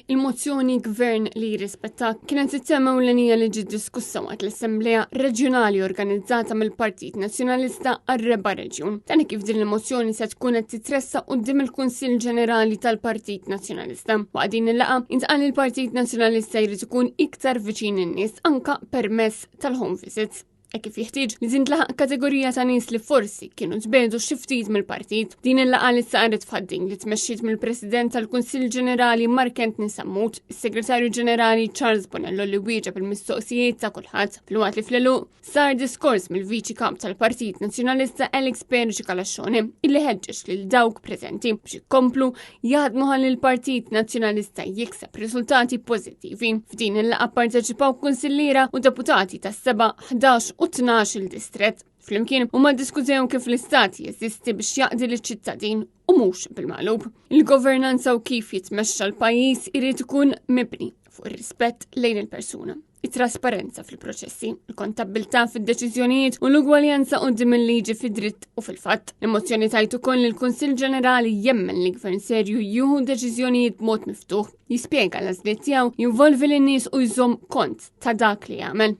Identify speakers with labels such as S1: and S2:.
S1: Il-mozzjoni gvern li jirrispetta kienet it-tema ewlenija li ġiet diskussa waqt l-Assembleja Reġjonali organizzata mill-Partit Nazzjonalista għar-Reba' Reġjun. Tani kif din il-mozzjoni se tkun qed titressa quddiem il-Kunsill Ġenerali tal-Partit Nazzjonalista. Waqt din il-laqgħa intqal il-Partit Nazzjonalista jrid ikun iktar viċin in-nies anke permezz tal-home visits. Kif jeħtieġ li tintlaħaq kategorija ta' nies li forsi kienu tbedu xi ftit mill-partit. Din il-laqgħa li saret f'Ħadding li tmexxiet mill-President tal-Kunsill Ġenerali Mark Anthony Sammut, is-Segretarju Ġenerali Charles Bonello li wieġeb il-mistoqsijiet ta' kulħadd. Filwaqt li fl-għeluq sar diskors mill-Viċi Kap tal-Partit Nazzjonalista Alex Perġi Kalaxxoni illi ħeġġeġ lil dawk preżenti biex ikomplu jaħdmu ħalli l-Partit Nazzjonalista jikseb riżultati pożittivi. F'din il-laqgħa pparteċipaw kunsilliera u deputati tas-7, 11 u 12 il-distrett. Flimkien huma ddiskutew kif l-istat jeżisti biex jaqdi liċ-ċittadin u mhux bil-maqlub. Il-governanza u kif jitmexxa l-pajjiż irid ikun mibni fuq ir-rispett lejn il-persuna, it-trasparenza fil-proċessi, il-kontabilta fid-deċiżjonijiet u l-ugwaljanza quddiem il-liġi fid-dritt u fil-fatt. L-emozzjoni tajt ukoll li l-Kunsill Ġenerali jemmen li gvern serju jieħu deċiżjonijiet b'mod miftuħ, jispjega l-għażliet tiegħu, jinvolvi lin-nies u jżomm kont ta' dak li jagħmel.